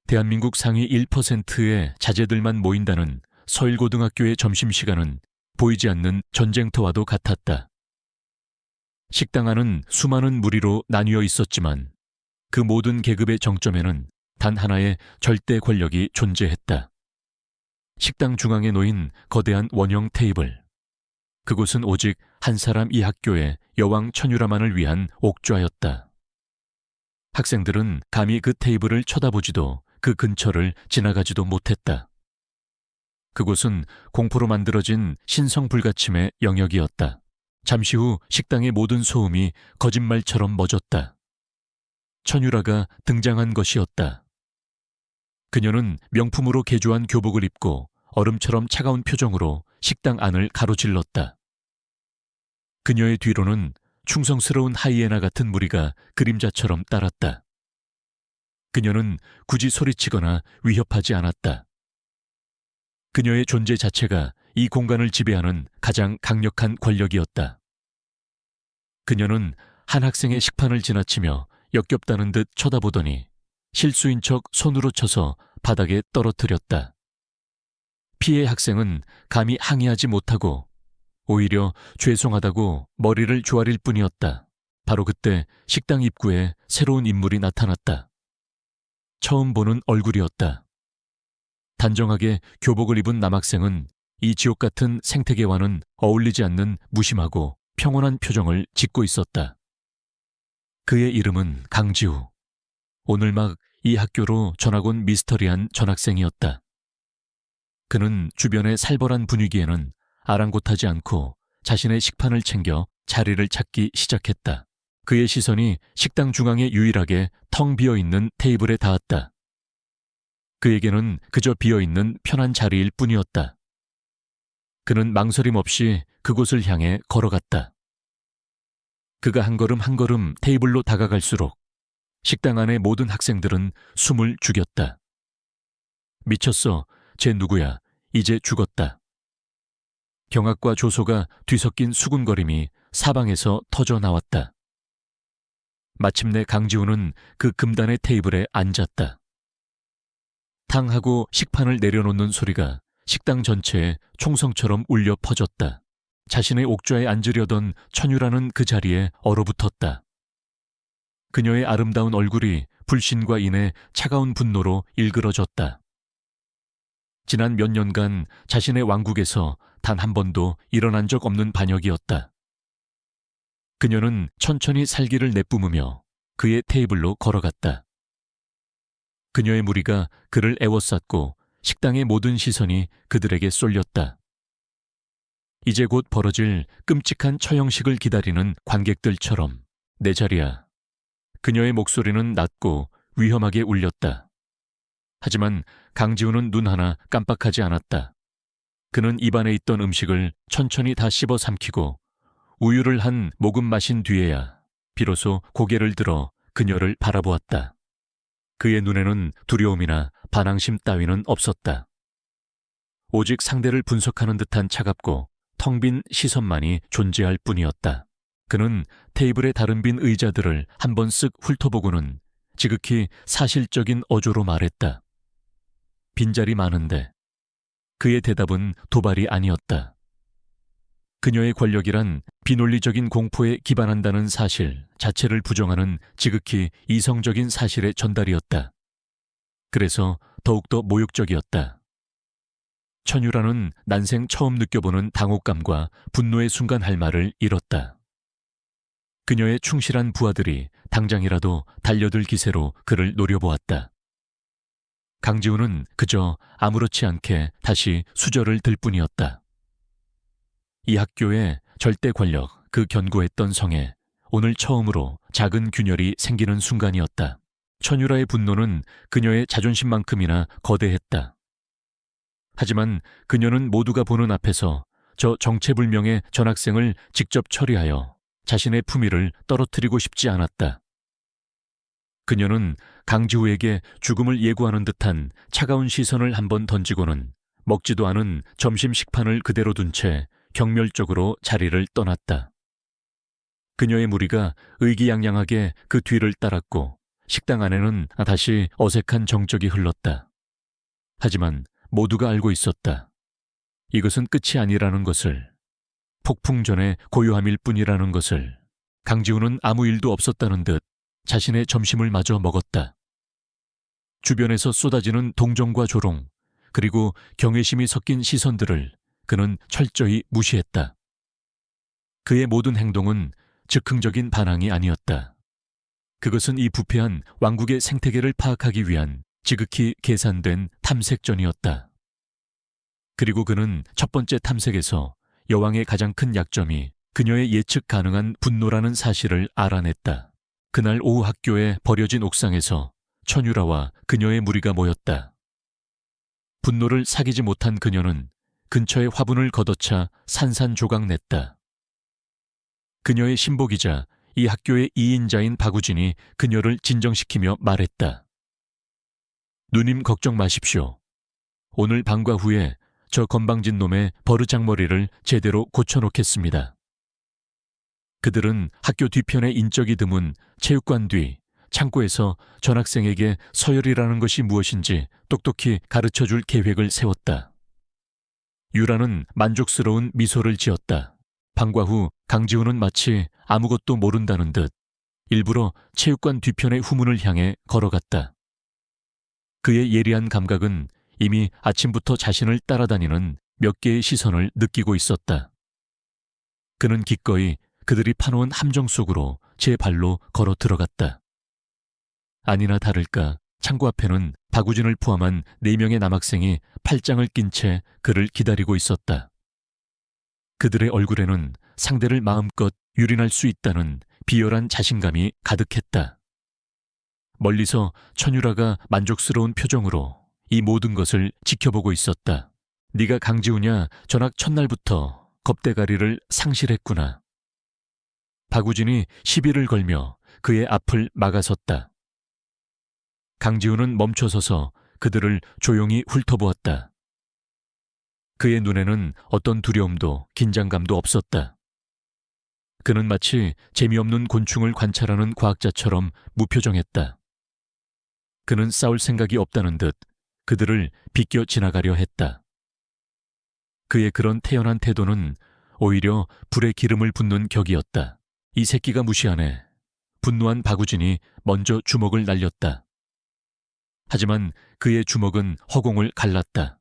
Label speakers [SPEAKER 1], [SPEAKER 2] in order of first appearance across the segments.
[SPEAKER 1] 대한민국 상위 1%의 자제들만 모인다는 서일고등학교의 점심시간은 보이지 않는 전쟁터와도 같았다. 식당 안은 수많은 무리로 나뉘어 있었지만 그 모든 계급의 정점에는 단 하나의 절대 권력이 존재했다. 식당 중앙에 놓인 거대한 원형 테이블. 그곳은 오직 한 사람 이 학교의 여왕 천유라만을 위한 옥좌였다. 학생들은 감히 그 테이블을 쳐다보지도 그 근처를 지나가지도 못했다. 그곳은 공포로 만들어진 신성불가침의 영역이었다. 잠시 후 식당의 모든 소음이 거짓말처럼 멎었다. 천유라가 등장한 것이었다. 그녀는 명품으로 개조한 교복을 입고 얼음처럼 차가운 표정으로 식당 안을 가로질렀다. 그녀의 뒤로는 충성스러운 하이에나 같은 무리가 그림자처럼 따랐다. 그녀는 굳이 소리치거나 위협하지 않았다. 그녀의 존재 자체가 이 공간을 지배하는 가장 강력한 권력이었다. 그녀는 한 학생의 식판을 지나치며 역겹다는 듯 쳐다보더니 실수인 척 손으로 쳐서 바닥에 떨어뜨렸다. 피해 학생은 감히 항의하지 못하고 오히려 죄송하다고 머리를 조아릴 뿐이었다. 바로 그때 식당 입구에 새로운 인물이 나타났다. 처음 보는 얼굴이었다. 단정하게 교복을 입은 남학생은 이 지옥 같은 생태계와는 어울리지 않는 무심하고 평온한 표정을 짓고 있었다. 그의 이름은 강지우. 오늘 막 이 학교로 전학 온 미스터리한 전학생이었다. 그는 주변의 살벌한 분위기에는 아랑곳하지 않고 자신의 식판을 챙겨 자리를 찾기 시작했다. 그의 시선이 식당 중앙에 유일하게 텅 비어있는 테이블에 닿았다. 그에게는 그저 비어있는 편한 자리일 뿐이었다. 그는 망설임 없이 그곳을 향해 걸어갔다. 그가 한 걸음 한 걸음 테이블로 다가갈수록 식당 안의 모든 학생들은 숨을 죽였다. 미쳤어. 쟤 누구야? 이제 죽었다. 경악과 조소가 뒤섞인 수군거림이 사방에서 터져 나왔다. 마침내 강지우는 그 금단의 테이블에 앉았다. 탕하고 식판을 내려놓는 소리가 식당 전체에 총성처럼 울려 퍼졌다. 자신의 옥좌에 앉으려던 천유라는 그 자리에 얼어붙었다. 그녀의 아름다운 얼굴이 불신과 인해 차가운 분노로 일그러졌다. 지난 몇 년간 자신의 왕국에서 단 한 번도 일어난 적 없는 반역이었다. 그녀는 천천히 살기를 내뿜으며 그의 테이블로 걸어갔다. 그녀의 무리가 그를 애워쌌고 식당의 모든 시선이 그들에게 쏠렸다. 이제 곧 벌어질 끔찍한 처형식을 기다리는 관객들처럼 내 자리야. 그녀의 목소리는 낮고 위험하게 울렸다. 하지만 강지우는 눈 하나 깜빡하지 않았다. 그는 입안에 있던 음식을 천천히 다 씹어 삼키고 우유를 한 모금 마신 뒤에야 비로소 고개를 들어 그녀를 바라보았다. 그의 눈에는 두려움이나 반항심 따위는 없었다. 오직 상대를 분석하는 듯한 차갑고 텅 빈 시선만이 존재할 뿐이었다. 그는 테이블의 다른 빈 의자들을 한번 쓱 훑어보고는 지극히 사실적인 어조로 말했다. 빈자리 많은데. 그의 대답은 도발이 아니었다. 그녀의 권력이란 비논리적인 공포에 기반한다는 사실 자체를 부정하는 지극히 이성적인 사실의 전달이었다. 그래서 더욱더 모욕적이었다. 천유라는 난생 처음 느껴보는 당혹감과 분노의 순간 할 말을 잃었다. 그녀의 충실한 부하들이 당장이라도 달려들 기세로 그를 노려보았다. 강지우는 그저 아무렇지 않게 다시 수저를 들 뿐이었다. 이 학교의 절대 권력, 그 견고했던 성에 오늘 처음으로 작은 균열이 생기는 순간이었다. 천유라의 분노는 그녀의 자존심만큼이나 거대했다. 하지만 그녀는 모두가 보는 앞에서 저 정체불명의 전학생을 직접 처리하여 자신의 품위를 떨어뜨리고 싶지 않았다. 그녀는 강지우에게 죽음을 예고하는 듯한 차가운 시선을 한번 던지고는 먹지도 않은 점심 식판을 그대로 둔 채 경멸적으로 자리를 떠났다. 그녀의 무리가 의기양양하게 그 뒤를 따랐고 식당 안에는 다시 어색한 정적이 흘렀다. 하지만 모두가 알고 있었다. 이것은 끝이 아니라는 것을, 폭풍 전의 고요함일 뿐이라는 것을. 강지훈은 아무 일도 없었다는 듯 자신의 점심을 마저 먹었다. 주변에서 쏟아지는 동정과 조롱, 그리고 경외심이 섞인 시선들을 그는 철저히 무시했다. 그의 모든 행동은 즉흥적인 반항이 아니었다. 그것은 이 부패한 왕국의 생태계를 파악하기 위한 지극히 계산된 탐색전이었다. 그리고 그는 첫 번째 탐색에서 여왕의 가장 큰 약점이 그녀의 예측 가능한 분노라는 사실을 알아냈다. 그날 오후 학교의 버려진 옥상에서 천유라와 그녀의 무리가 모였다. 분노를 사귀지 못한 그녀는 근처의 화분을 걷어차 산산조각냈다. 그녀의 신복이자 이 학교의 2인자인 박우진이 그녀를 진정시키며 말했다. 누님 걱정 마십시오. 오늘 방과 후에 저 건방진 놈의 버르장머리를 제대로 고쳐놓겠습니다. 그들은 학교 뒤편에 인적이 드문 체육관 뒤 창고에서 전학생에게 서열이라는 것이 무엇인지 똑똑히 가르쳐줄 계획을 세웠다. 유라는 만족스러운 미소를 지었다. 방과 후 강지훈은 마치 아무것도 모른다는 듯 일부러 체육관 뒤편의 후문을 향해 걸어갔다. 그의 예리한 감각은 이미 아침부터 자신을 따라다니는 몇 개의 시선을 느끼고 있었다. 그는 기꺼이 그들이 파놓은 함정 속으로 제 발로 걸어 들어갔다. 아니나 다를까 창고 앞에는 박우진을 포함한 4명의 남학생이 팔짱을 낀 채 그를 기다리고 있었다. 그들의 얼굴에는 상대를 마음껏 유린할 수 있다는 비열한 자신감이 가득했다. 멀리서 천유라가 만족스러운 표정으로 이 모든 것을 지켜보고 있었다. 네가 강지우냐? 전학 첫날부터 겁대가리를 상실했구나. 박우진이 시비를 걸며 그의 앞을 막아섰다. 강지우는 멈춰서서 그들을 조용히 훑어보았다. 그의 눈에는 어떤 두려움도 긴장감도 없었다. 그는 마치 재미없는 곤충을 관찰하는 과학자처럼 무표정했다. 그는 싸울 생각이 없다는 듯 그들을 비껴 지나가려 했다. 그의 그런 태연한 태도는 오히려 불에 기름을 붓는 격이었다. 이 새끼가 무시하네. 분노한 박우진이 먼저 주먹을 날렸다. 하지만 그의 주먹은 허공을 갈랐다.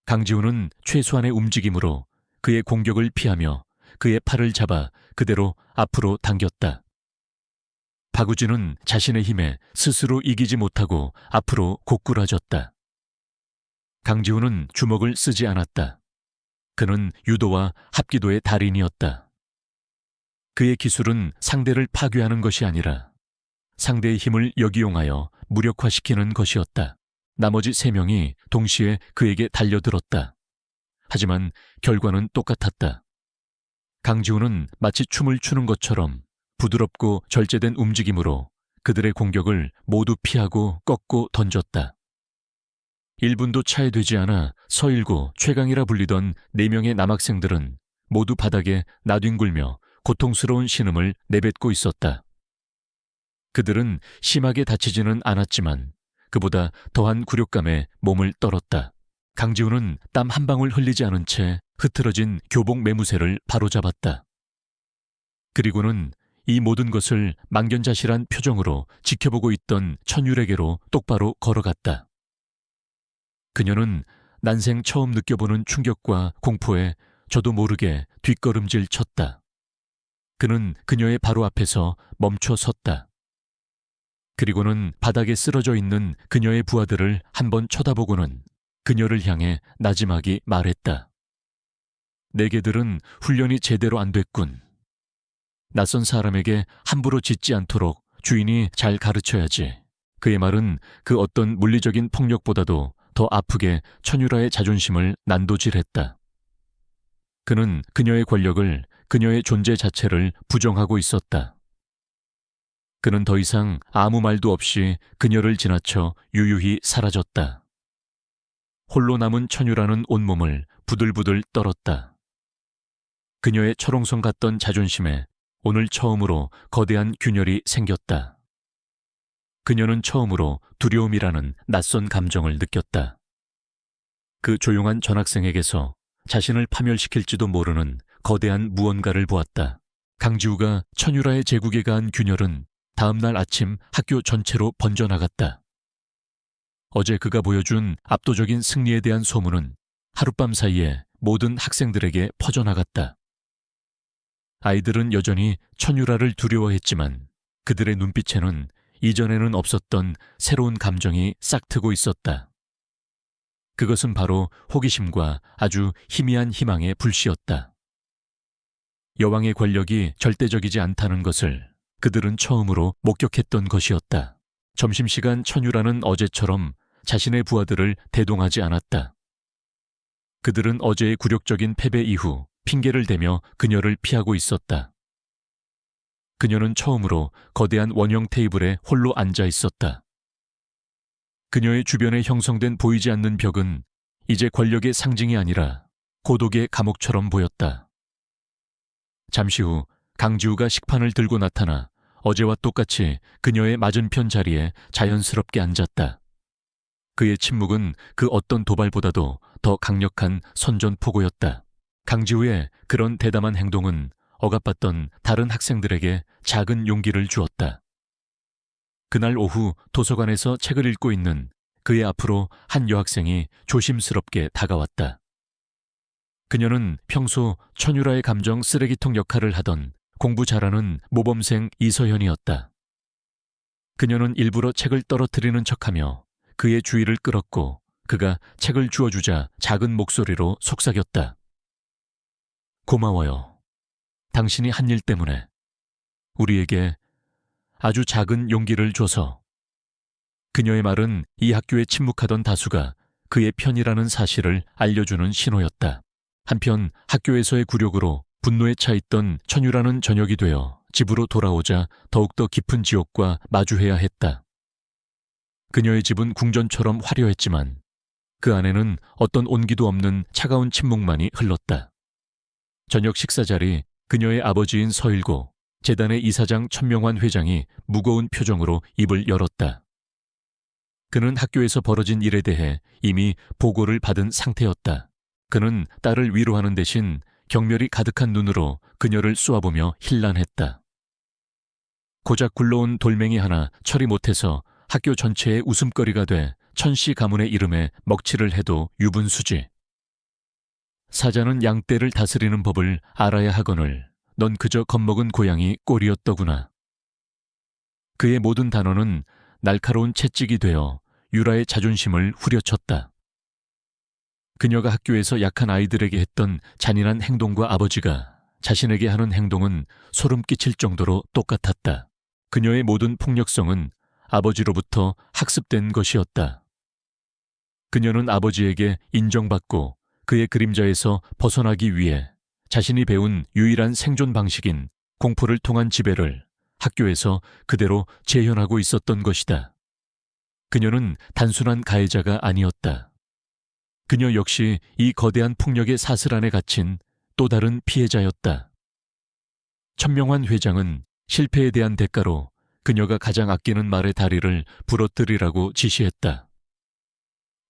[SPEAKER 1] 강지훈은 최소한의 움직임으로 그의 공격을 피하며 그의 팔을 잡아 그대로 앞으로 당겼다. 박우진은 자신의 힘에 스스로 이기지 못하고 앞으로 고꾸라졌다. 강지훈은 주먹을 쓰지 않았다. 그는 유도와 합기도의 달인이었다. 그의 기술은 상대를 파괴하는 것이 아니라 상대의 힘을 역이용하여 무력화시키는 것이었다. 나머지 3명이 동시에 그에게 달려들었다. 하지만 결과는 똑같았다. 강지훈은 마치 춤을 추는 것처럼 부드럽고 절제된 움직임으로 그들의 공격을 모두 피하고 꺾고 던졌다. 1분도 차이 되지 않아 서일고 최강이라 불리던 4명의 남학생들은 모두 바닥에 나뒹굴며 고통스러운 신음을 내뱉고 있었다. 그들은 심하게 다치지는 않았지만 그보다 더한 굴욕감에 몸을 떨었다. 강지훈은 땀 한 방울 흘리지 않은 채 흐트러진 교복 매무새를 바로잡았다. 그리고는 이 모든 것을 망견자실한 표정으로 지켜보고 있던 천율에게로 똑바로 걸어갔다. 그녀는 난생 처음 느껴보는 충격과 공포에 저도 모르게 뒷걸음질 쳤다. 그는 그녀의 바로 앞에서 멈춰 섰다. 그리고는 바닥에 쓰러져 있는 그녀의 부하들을 한번 쳐다보고는 그녀를 향해 나지막이 말했다. 내게들은 훈련이 제대로 안 됐군. 낯선 사람에게 함부로 짖지 않도록 주인이 잘 가르쳐야지. 그의 말은 그 어떤 물리적인 폭력보다도 더 아프게 천유라의 자존심을 난도질했다. 그는 그녀의 권력을, 그녀의 존재 자체를 부정하고 있었다. 그는 더 이상 아무 말도 없이 그녀를 지나쳐 유유히 사라졌다. 홀로 남은 천유라는 온몸을 부들부들 떨었다. 그녀의 철옹성 같던 자존심에 오늘 처음으로 거대한 균열이 생겼다. 그녀는 처음으로 두려움이라는 낯선 감정을 느꼈다. 그 조용한 전학생에게서 자신을 파멸시킬지도 모르는 거대한 무언가를 보았다. 강지우가 천유라의 제국에 가한 균열은 다음날 아침 학교 전체로 번져나갔다. 어제 그가 보여준 압도적인 승리에 대한 소문은 하룻밤 사이에 모든 학생들에게 퍼져나갔다. 아이들은 여전히 천유라를 두려워했지만 그들의 눈빛에는 이전에는 없었던 새로운 감정이 싹트고 있었다. 그것은 바로 호기심과 아주 희미한 희망의 불씨였다. 여왕의 권력이 절대적이지 않다는 것을 그들은 처음으로 목격했던 것이었다. 점심시간 천유라는 어제처럼 자신의 부하들을 대동하지 않았다. 그들은 어제의 굴욕적인 패배 이후 핑계를 대며 그녀를 피하고 있었다. 그녀는 처음으로 거대한 원형 테이블에 홀로 앉아 있었다. 그녀의 주변에 형성된 보이지 않는 벽은 이제 권력의 상징이 아니라 고독의 감옥처럼 보였다. 잠시 후 강지우가 식판을 들고 나타나 어제와 똑같이 그녀의 맞은편 자리에 자연스럽게 앉았다. 그의 침묵은 그 어떤 도발보다도 더 강력한 선전포고였다. 강지우의 그런 대담한 행동은 억압받던 다른 학생들에게 작은 용기를 주었다. 그날 오후 도서관에서 책을 읽고 있는 그의 앞으로 한 여학생이 조심스럽게 다가왔다. 그녀는 평소 천유라의 감정 쓰레기통 역할을 하던 공부 잘하는 모범생 이서현이었다. 그녀는 일부러 책을 떨어뜨리는 척하며 그의 주의를 끌었고 그가 책을 주워주자 작은 목소리로 속삭였다. 고마워요. 당신이 한 일 때문에 우리에게 아주 작은 용기를 줘서. 그녀의 말은 이 학교에 침묵하던 다수가 그의 편이라는 사실을 알려주는 신호였다. 한편 학교에서의 굴욕으로 분노에 차 있던 천유라는 저녁이 되어 집으로 돌아오자 더욱더 깊은 지옥과 마주해야 했다. 그녀의 집은 궁전처럼 화려했지만 그 안에는 어떤 온기도 없는 차가운 침묵만이 흘렀다. 저녁 식사 자리 그녀의 아버지인 서일고 재단의 이사장 천명환 회장이 무거운 표정으로 입을 열었다. 그는 학교에서 벌어진 일에 대해 이미 보고를 받은 상태였다. 그는 딸을 위로하는 대신 경멸이 가득한 눈으로 그녀를 쏘아보며 힐난했다. 고작 굴러온 돌멩이 하나 처리 못해서 학교 전체의 웃음거리가 돼 천씨 가문의 이름에 먹칠을 해도 유분수지. 사자는 양떼를 다스리는 법을 알아야 하거늘 넌 그저 겁먹은 고양이 꼴이었더구나. 그의 모든 단어는 날카로운 채찍이 되어 유라의 자존심을 후려쳤다. 그녀가 학교에서 약한 아이들에게 했던 잔인한 행동과 아버지가 자신에게 하는 행동은 소름 끼칠 정도로 똑같았다. 그녀의 모든 폭력성은 아버지로부터 학습된 것이었다. 그녀는 아버지에게 인정받고 그의 그림자에서 벗어나기 위해 자신이 배운 유일한 생존 방식인 공포를 통한 지배를 학교에서 그대로 재현하고 있었던 것이다. 그녀는 단순한 가해자가 아니었다. 그녀 역시 이 거대한 폭력의 사슬 안에 갇힌 또 다른 피해자였다. 천명환 회장은 실패에 대한 대가로 그녀가 가장 아끼는 말의 다리를 부러뜨리라고 지시했다.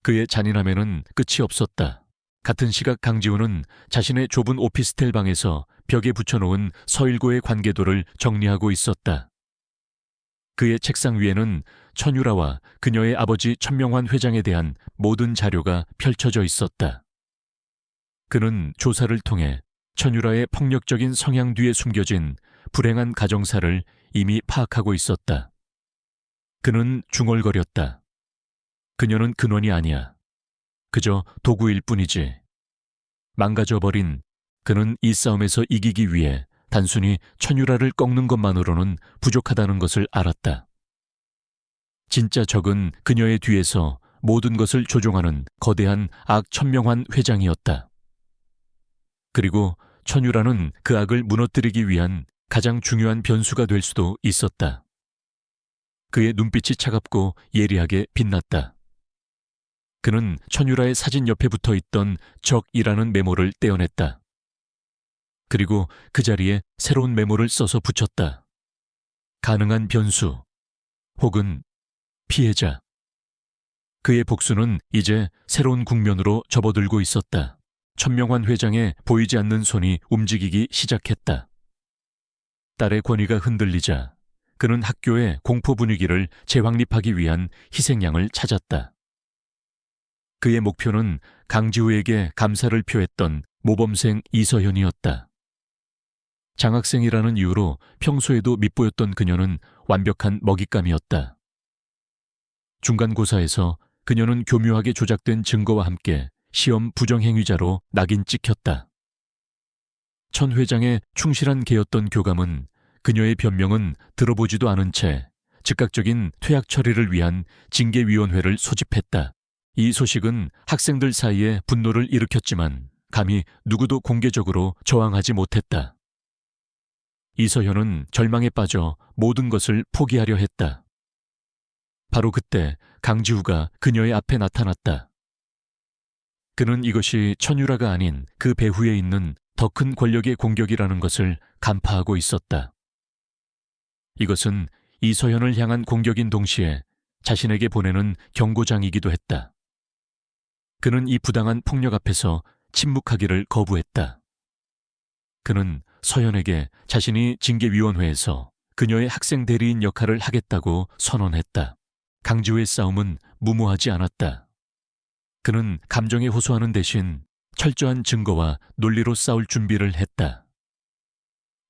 [SPEAKER 1] 그의 잔인함에는 끝이 없었다. 같은 시각 강지우는 자신의 좁은 오피스텔 방에서 벽에 붙여놓은 서일고의 관계도를 정리하고 있었다. 그의 책상 위에는 천유라와 그녀의 아버지 천명환 회장에 대한 모든 자료가 펼쳐져 있었다. 그는 조사를 통해 천유라의 폭력적인 성향 뒤에 숨겨진 불행한 가정사를 이미 파악하고 있었다. 그는 중얼거렸다. 그녀는 근원이 아니야. 그저 도구일 뿐이지. 망가져버린 그는 이 싸움에서 이기기 위해 단순히 천유라를 꺾는 것만으로는 부족하다는 것을 알았다. 진짜 적은 그녀의 뒤에서 모든 것을 조종하는 거대한 악 천명환 회장이었다. 그리고 천유라는 그 악을 무너뜨리기 위한 가장 중요한 변수가 될 수도 있었다. 그의 눈빛이 차갑고 예리하게 빛났다. 그는 천유라의 사진 옆에 붙어있던 적이라는 메모를 떼어냈다. 그리고 그 자리에 새로운 메모를 써서 붙였다. 가능한 변수 혹은 피해자. 그의 복수는 이제 새로운 국면으로 접어들고 있었다. 천명환 회장의 보이지 않는 손이 움직이기 시작했다. 딸의 권위가 흔들리자 그는 학교의 공포 분위기를 재확립하기 위한 희생양을 찾았다. 그의 목표는 강지우에게 감사를 표했던 모범생 이서현이었다. 장학생이라는 이유로 평소에도 밉보였던 그녀는 완벽한 먹잇감이었다. 중간고사에서 그녀는 교묘하게 조작된 증거와 함께 시험 부정행위자로 낙인 찍혔다. 천 회장의 충실한 개였던 교감은 그녀의 변명은 들어보지도 않은 채 즉각적인 퇴학 처리를 위한 징계위원회를 소집했다. 이 소식은 학생들 사이에 분노를 일으켰지만 감히 누구도 공개적으로 저항하지 못했다. 이서현은 절망에 빠져 모든 것을 포기하려 했다. 바로 그때 강지우가 그녀의 앞에 나타났다. 그는 이것이 천유라가 아닌 그 배후에 있는 더 큰 권력의 공격이라는 것을 간파하고 있었다. 이것은 이서현을 향한 공격인 동시에 자신에게 보내는 경고장이기도 했다. 그는 이 부당한 폭력 앞에서 침묵하기를 거부했다. 그는 서현에게 자신이 징계위원회에서 그녀의 학생 대리인 역할을 하겠다고 선언했다. 강지우의 싸움은 무모하지 않았다. 그는 감정에 호소하는 대신 철저한 증거와 논리로 싸울 준비를 했다.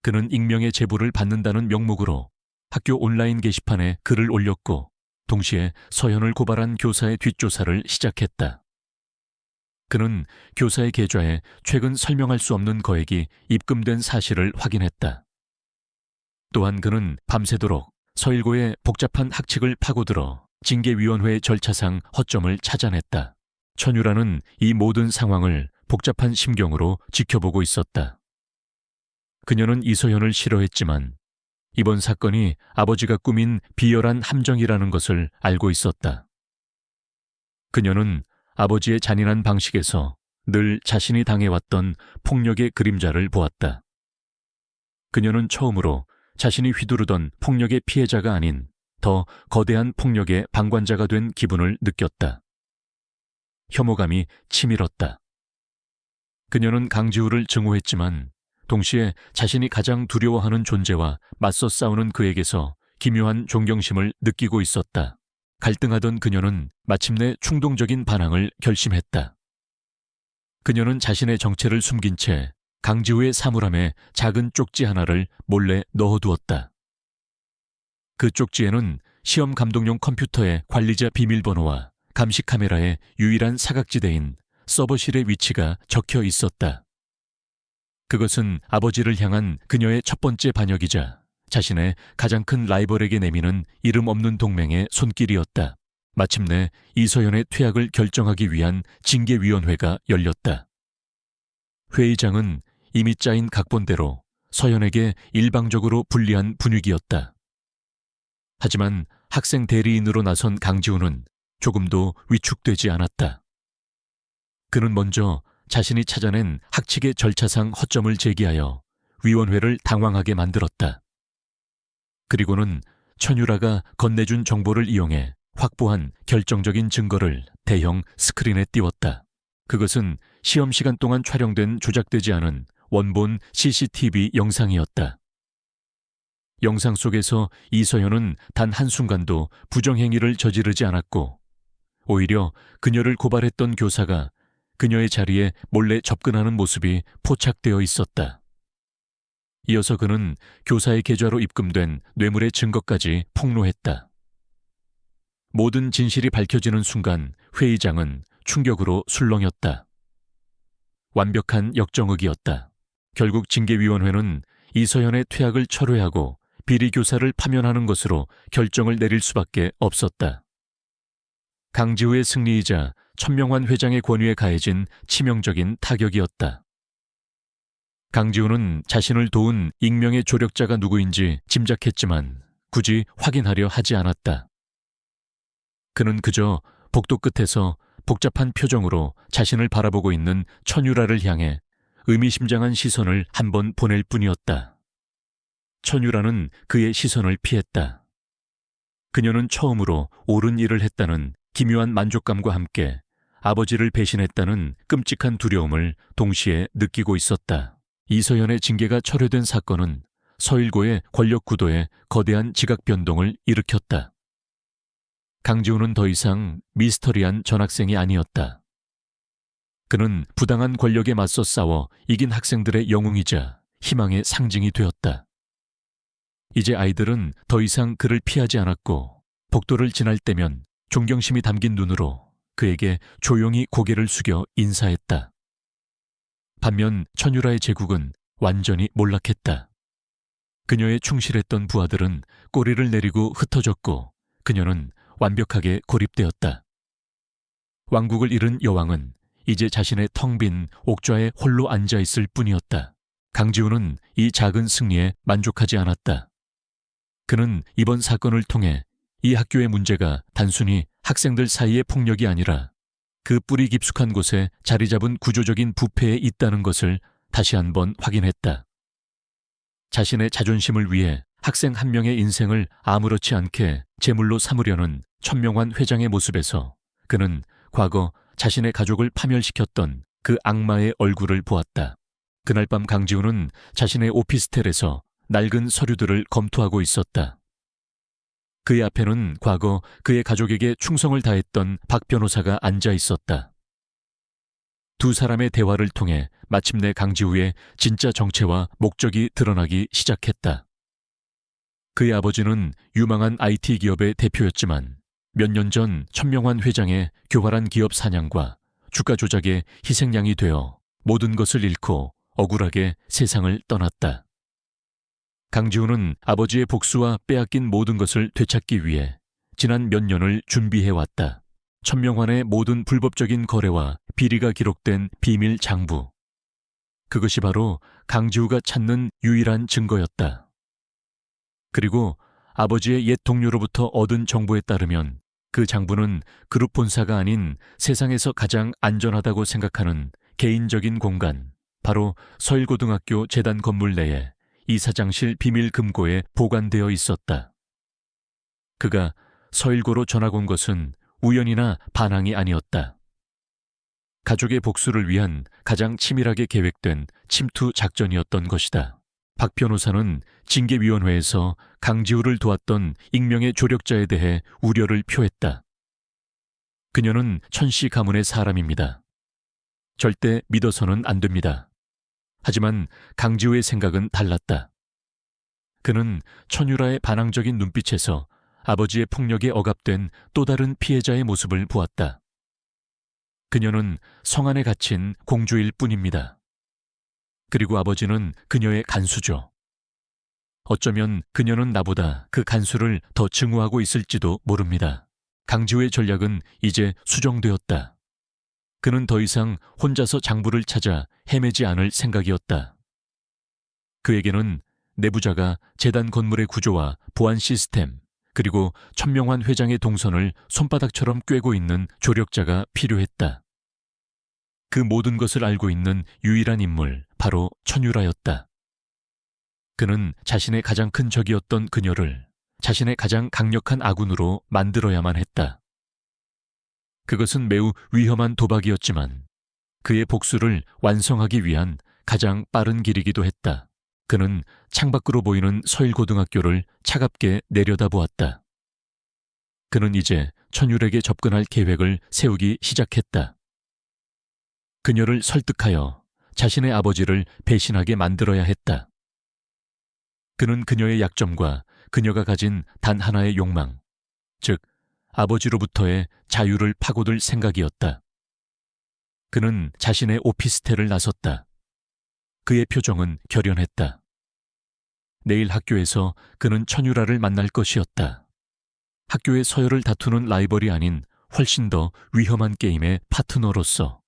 [SPEAKER 1] 그는 익명의 제보를 받는다는 명목으로 학교 온라인 게시판에 글을 올렸고 동시에 서현을 고발한 교사의 뒷조사를 시작했다. 그는 교사의 계좌에 최근 설명할 수 없는 거액이 입금된 사실을 확인했다. 또한 그는 밤새도록 서일고의 복잡한 학칙을 파고들어 징계위원회 절차상 허점을 찾아냈다. 천유라는 이 모든 상황을 복잡한 심경으로 지켜보고 있었다. 그녀는 이서현을 싫어했지만 이번 사건이 아버지가 꾸민 비열한 함정이라는 것을 알고 있었다. 그녀는 아버지의 잔인한 방식에서 늘 자신이 당해왔던 폭력의 그림자를 보았다. 그녀는 처음으로 자신이 휘두르던 폭력의 피해자가 아닌 더 거대한 폭력의 방관자가 된 기분을 느꼈다. 혐오감이 치밀었다. 그녀는 강지우를 증오했지만 동시에 자신이 가장 두려워하는 존재와 맞서 싸우는 그에게서 기묘한 존경심을 느끼고 있었다. 갈등하던 그녀는 마침내 충동적인 반항을 결심했다. 그녀는 자신의 정체를 숨긴 채 강지우의 사물함에 작은 쪽지 하나를 몰래 넣어두었다. 그 쪽지에는 시험 감독용 컴퓨터의 관리자 비밀번호와 감시 카메라의 유일한 사각지대인 서버실의 위치가 적혀 있었다. 그것은 아버지를 향한 그녀의 첫 번째 반역이자 자신의 가장 큰 라이벌에게 내미는 이름 없는 동맹의 손길이었다. 마침내 이서현의 퇴학을 결정하기 위한 징계위원회가 열렸다. 회의장은 이미 짜인 각본대로 서현에게 일방적으로 불리한 분위기였다. 하지만 학생 대리인으로 나선 강지우는 조금도 위축되지 않았다. 그는 먼저 자신이 찾아낸 학칙의 절차상 허점을 제기하여 위원회를 당황하게 만들었다. 그리고는 천유라가 건네준 정보를 이용해 확보한 결정적인 증거를 대형 스크린에 띄웠다. 그것은 시험 시간 동안 촬영된 조작되지 않은 원본 CCTV 영상이었다. 영상 속에서 이서현은 단 한순간도 부정행위를 저지르지 않았고 오히려 그녀를 고발했던 교사가 그녀의 자리에 몰래 접근하는 모습이 포착되어 있었다. 이어서 그는 교사의 계좌로 입금된 뇌물의 증거까지 폭로했다. 모든 진실이 밝혀지는 순간 회의장은 충격으로 술렁였다. 완벽한 역정극이었다. 결국 징계위원회는 이서현의 퇴학을 철회하고 비리 교사를 파면하는 것으로 결정을 내릴 수밖에 없었다. 강지우의 승리이자 천명환 회장의 권위에 가해진 치명적인 타격이었다. 강지우는 자신을 도운 익명의 조력자가 누구인지 짐작했지만 굳이 확인하려 하지 않았다. 그는 그저 복도 끝에서 복잡한 표정으로 자신을 바라보고 있는 천유라를 향해 의미심장한 시선을 한번 보낼 뿐이었다. 천유라는 그의 시선을 피했다. 그녀는 처음으로 옳은 일을 했다는 기묘한 만족감과 함께 아버지를 배신했다는 끔찍한 두려움을 동시에 느끼고 있었다. 이서연의 징계가 철회된 사건은 서일고의 권력 구도에 거대한 지각 변동을 일으켰다. 강지우는 더 이상 미스터리한 전학생이 아니었다. 그는 부당한 권력에 맞서 싸워 이긴 학생들의 영웅이자 희망의 상징이 되었다. 이제 아이들은 더 이상 그를 피하지 않았고 복도를 지날 때면 존경심이 담긴 눈으로 그에게 조용히 고개를 숙여 인사했다. 반면 천유라의 제국은 완전히 몰락했다. 그녀의 충실했던 부하들은 꼬리를 내리고 흩어졌고 그녀는 완벽하게 고립되었다. 왕국을 잃은 여왕은 이제 자신의 텅 빈 옥좌에 홀로 앉아있을 뿐이었다. 강지우는 이 작은 승리에 만족하지 않았다. 그는 이번 사건을 통해 이 학교의 문제가 단순히 학생들 사이의 폭력이 아니라 그 뿌리 깊숙한 곳에 자리 잡은 구조적인 부패에 있다는 것을 다시 한번 확인했다. 자신의 자존심을 위해 학생 한 명의 인생을 아무렇지 않게 제물로 삼으려는 천명환 회장의 모습에서 그는 과거 자신의 가족을 파멸시켰던 그 악마의 얼굴을 보았다. 그날 밤 강지우는 자신의 오피스텔에서 낡은 서류들을 검토하고 있었다. 그의 앞에는 과거 그의 가족에게 충성을 다했던 박 변호사가 앉아 있었다. 두 사람의 대화를 통해 마침내 강지우의 진짜 정체와 목적이 드러나기 시작했다. 그의 아버지는 유망한 IT 기업의 대표였지만 몇 년 전 천명환 회장의 교활한 기업 사냥과 주가 조작의 희생양이 되어 모든 것을 잃고 억울하게 세상을 떠났다. 강지우는 아버지의 복수와 빼앗긴 모든 것을 되찾기 위해 지난 몇 년을 준비해왔다. 천명환의 모든 불법적인 거래와 비리가 기록된 비밀 장부. 그것이 바로 강지우가 찾는 유일한 증거였다. 그리고 아버지의 옛 동료로부터 얻은 정보에 따르면 그 장부는 그룹 본사가 아닌 세상에서 가장 안전하다고 생각하는 개인적인 공간, 바로 서일고등학교 재단 건물 내에 이사장실 비밀 금고에 보관되어 있었다. 그가 서일고로 전학 온 것은 우연이나 반항이 아니었다. 가족의 복수를 위한 가장 치밀하게 계획된 침투 작전이었던 것이다. 박 변호사는 징계위원회에서 강지우를 도왔던 익명의 조력자에 대해 우려를 표했다. 그녀는 천씨 가문의 사람입니다. 절대 믿어서는 안 됩니다. 하지만 강지우의 생각은 달랐다. 그는 천유라의 반항적인 눈빛에서 아버지의 폭력에 억압된 또 다른 피해자의 모습을 보았다. 그녀는 성 안에 갇힌 공주일 뿐입니다. 그리고 아버지는 그녀의 간수죠. 어쩌면 그녀는 나보다 그 간수를 더 증오하고 있을지도 모릅니다. 강지우의 전략은 이제 수정되었다. 그는 더 이상 혼자서 장부를 찾아 헤매지 않을 생각이었다. 그에게는 내부자가 재단 건물의 구조와 보안 시스템, 그리고 천명환 회장의 동선을 손바닥처럼 꿰고 있는 조력자가 필요했다. 그 모든 것을 알고 있는 유일한 인물, 바로 천유라였다. 그는 자신의 가장 큰 적이었던 그녀를 자신의 가장 강력한 아군으로 만들어야만 했다. 그것은 매우 위험한 도박이었지만 그의 복수를 완성하기 위한 가장 빠른 길이기도 했다. 그는 창밖으로 보이는 서일고등학교를 차갑게 내려다보았다. 그는 이제 천율에게 접근할 계획을 세우기 시작했다. 그녀를 설득하여 자신의 아버지를 배신하게 만들어야 했다. 그는 그녀의 약점과 그녀가 가진 단 하나의 욕망, 즉 아버지로부터의 자유를 파고들 생각이었다. 그는 자신의 오피스텔을 나섰다. 그의 표정은 결연했다. 내일 학교에서 그는 천유라를 만날 것이었다. 학교의 서열을 다투는 라이벌이 아닌 훨씬 더 위험한 게임의 파트너로서.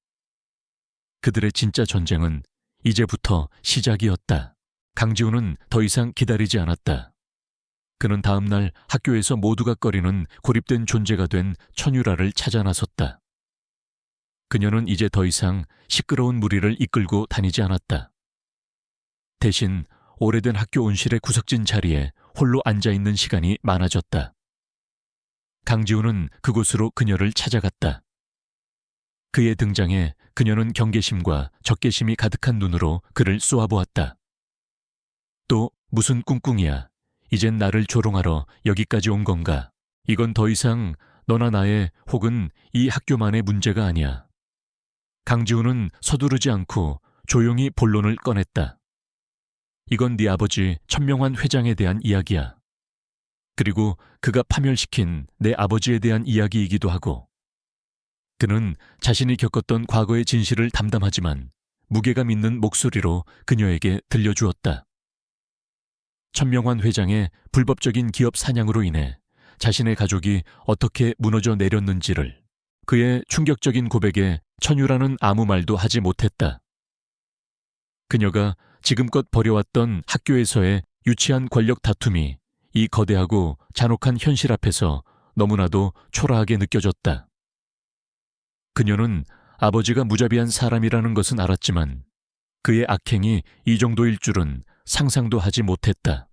[SPEAKER 1] 그들의 진짜 전쟁은 이제부터 시작이었다. 강지우는 더 이상 기다리지 않았다. 그는 다음 날 학교에서 모두가 꺼리는 고립된 존재가 된 천유라를 찾아 나섰다. 그녀는 이제 더 이상 시끄러운 무리를 이끌고 다니지 않았다. 대신 오래된 학교 온실의 구석진 자리에 홀로 앉아있는 시간이 많아졌다. 강지우는 그곳으로 그녀를 찾아갔다. 그의 등장에 그녀는 경계심과 적개심이 가득한 눈으로 그를 쏘아보았다. 또 무슨 꿍꿍이야. 이젠 나를 조롱하러 여기까지 온 건가? 이건 더 이상 너나 나의 혹은 이 학교만의 문제가 아니야. 강지우는 서두르지 않고 조용히 본론을 꺼냈다. 이건 네 아버지 천명환 회장에 대한 이야기야. 그리고 그가 파멸시킨 내 아버지에 대한 이야기이기도 하고. 그는 자신이 겪었던 과거의 진실을 담담하지만 무게감 있는 목소리로 그녀에게 들려주었다. 천명환 회장의 불법적인 기업 사냥으로 인해 자신의 가족이 어떻게 무너져 내렸는지를, 그의 충격적인 고백에 천유라는 아무 말도 하지 못했다. 그녀가 지금껏 벌여왔던 학교에서의 유치한 권력 다툼이 이 거대하고 잔혹한 현실 앞에서 너무나도 초라하게 느껴졌다. 그녀는 아버지가 무자비한 사람이라는 것은 알았지만 그의 악행이 이 정도일 줄은 상상도 하지 못했다.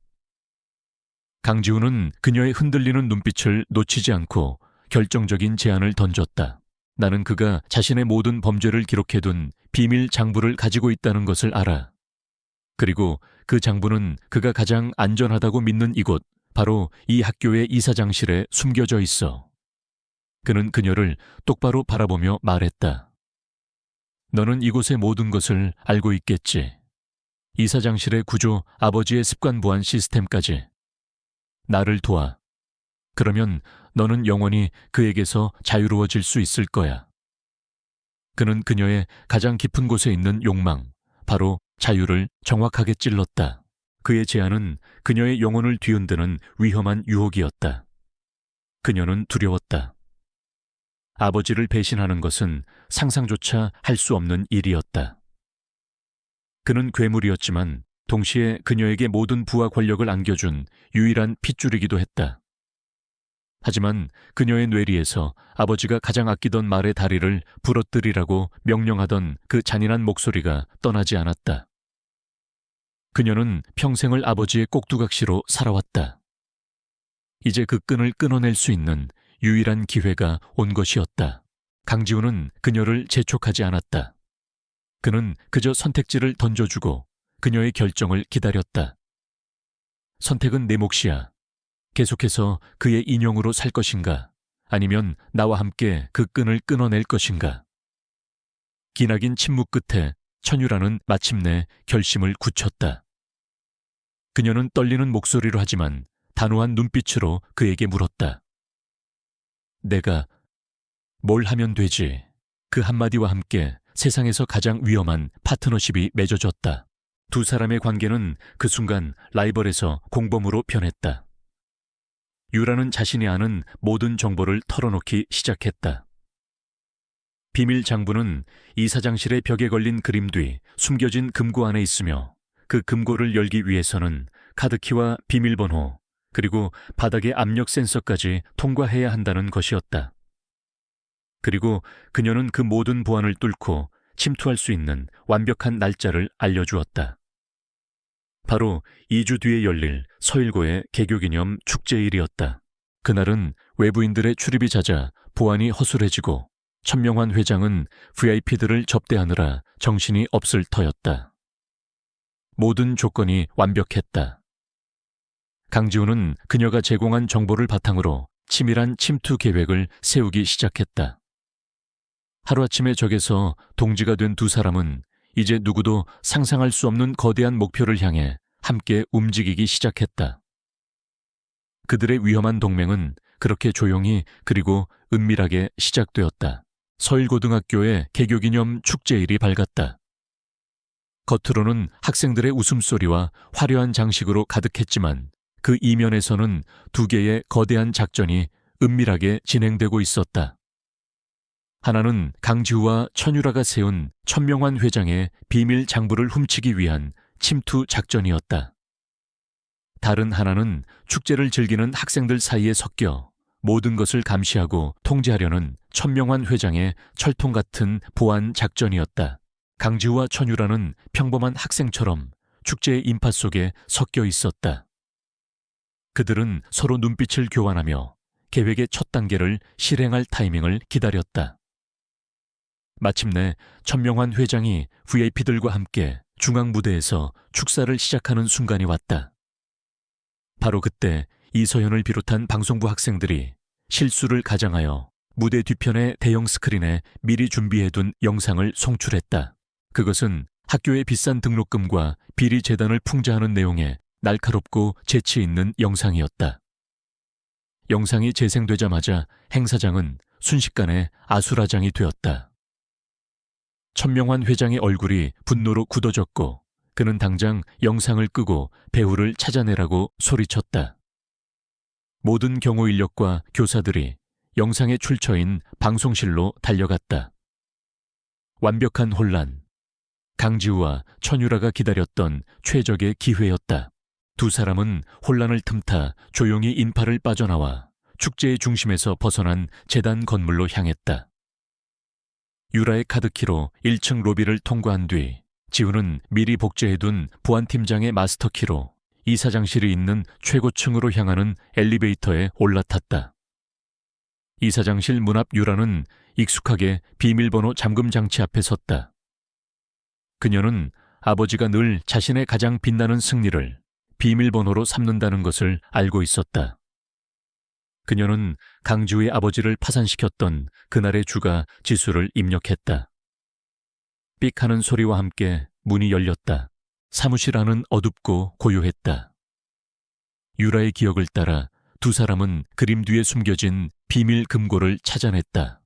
[SPEAKER 1] 강지우는 그녀의 흔들리는 눈빛을 놓치지 않고 결정적인 제안을 던졌다. 나는 그가 자신의 모든 범죄를 기록해둔 비밀 장부를 가지고 있다는 것을 알아. 그리고 그 장부는 그가 가장 안전하다고 믿는 이곳, 바로 이 학교의 이사장실에 숨겨져 있어. 그는 그녀를 똑바로 바라보며 말했다. 너는 이곳의 모든 것을 알고 있겠지. 이사장실의 구조, 아버지의 습관 보안 시스템까지. 나를 도와. 그러면 너는 영원히 그에게서 자유로워질 수 있을 거야. 그는 그녀의 가장 깊은 곳에 있는 욕망, 바로 자유를 정확하게 찔렀다. 그의 제안은 그녀의 영혼을 뒤흔드는 위험한 유혹이었다. 그녀는 두려웠다. 아버지를 배신하는 것은 상상조차 할 수 없는 일이었다. 그는 괴물이었지만 동시에 그녀에게 모든 부와 권력을 안겨준 유일한 핏줄이기도 했다. 하지만 그녀의 뇌리에서 아버지가 가장 아끼던 말의 다리를 부러뜨리라고 명령하던 그 잔인한 목소리가 떠나지 않았다. 그녀는 평생을 아버지의 꼭두각시로 살아왔다. 이제 그 끈을 끊어낼 수 있는 유일한 기회가 온 것이었다. 강지우는 그녀를 재촉하지 않았다. 그는 그저 선택지를 던져주고 그녀의 결정을 기다렸다. 선택은 내 몫이야. 계속해서 그의 인형으로 살 것인가? 아니면 나와 함께 그 끈을 끊어낼 것인가? 기나긴 침묵 끝에 천유라는 마침내 결심을 굳혔다. 그녀는 떨리는 목소리로 하지만 단호한 눈빛으로 그에게 물었다. 내가 뭘 하면 되지? 그 한마디와 함께 세상에서 가장 위험한 파트너십이 맺어졌다. 두 사람의 관계는 그 순간 라이벌에서 공범으로 변했다. 유라는 자신이 아는 모든 정보를 털어놓기 시작했다. 비밀 장부는 이사장실의 벽에 걸린 그림 뒤 숨겨진 금고 안에 있으며 그 금고를 열기 위해서는 카드키와 비밀번호 그리고 바닥의 압력 센서까지 통과해야 한다는 것이었다. 그리고 그녀는 그 모든 보안을 뚫고 침투할 수 있는 완벽한 날짜를 알려주었다. 바로 2주 뒤에 열릴 서일고의 개교기념 축제일이었다. 그날은 외부인들의 출입이 잦아 보안이 허술해지고 천명환 회장은 VIP들을 접대하느라 정신이 없을 터였다. 모든 조건이 완벽했다. 강지우는 그녀가 제공한 정보를 바탕으로 치밀한 침투 계획을 세우기 시작했다. 하루아침에 적에서 동지가 된 두 사람은 이제 누구도 상상할 수 없는 거대한 목표를 향해 함께 움직이기 시작했다. 그들의 위험한 동맹은 그렇게 조용히 그리고 은밀하게 시작되었다. 서일고등학교의 개교기념 축제일이 밝았다. 겉으로는 학생들의 웃음소리와 화려한 장식으로 가득했지만 그 이면에서는 두 개의 거대한 작전이 은밀하게 진행되고 있었다. 하나는 강지우와 천유라가 세운 천명환 회장의 비밀 장부를 훔치기 위한 침투 작전이었다. 다른 하나는 축제를 즐기는 학생들 사이에 섞여 모든 것을 감시하고 통제하려는 천명환 회장의 철통 같은 보안 작전이었다. 강지우와 천유라는 평범한 학생처럼 축제의 인파 속에 섞여 있었다. 그들은 서로 눈빛을 교환하며 계획의 첫 단계를 실행할 타이밍을 기다렸다. 마침내 천명환 회장이 VIP들과 함께 중앙무대에서 축사를 시작하는 순간이 왔다. 바로 그때 이서현을 비롯한 방송부 학생들이 실수를 가장하여 무대 뒤편의 대형 스크린에 미리 준비해둔 영상을 송출했다. 그것은 학교의 비싼 등록금과 비리 재단을 풍자하는 내용의 날카롭고 재치 있는 영상이었다. 영상이 재생되자마자 행사장은 순식간에 아수라장이 되었다. 천명환 회장의 얼굴이 분노로 굳어졌고 그는 당장 영상을 끄고 배우를 찾아내라고 소리쳤다. 모든 경호 인력과 교사들이 영상의 출처인 방송실로 달려갔다. 완벽한 혼란. 강지우와 천유라가 기다렸던 최적의 기회였다. 두 사람은 혼란을 틈타 조용히 인파를 빠져나와 축제의 중심에서 벗어난 재단 건물로 향했다. 유라의 카드키로 1층 로비를 통과한 뒤 지우는 미리 복제해둔 보안팀장의 마스터키로 이사장실이 있는 최고층으로 향하는 엘리베이터에 올라탔다. 이사장실 문 앞 유라는 익숙하게 비밀번호 잠금 장치 앞에 섰다. 그녀는 아버지가 늘 자신의 가장 빛나는 승리를 비밀번호로 삼는다는 것을 알고 있었다. 그녀는 강지우의 아버지를 파산시켰던 그날의 주가 지수를 입력했다. 삑 하는 소리와 함께 문이 열렸다. 사무실 안은 어둡고 고요했다. 유라의 기억을 따라 두 사람은 그림 뒤에 숨겨진 비밀 금고를 찾아냈다.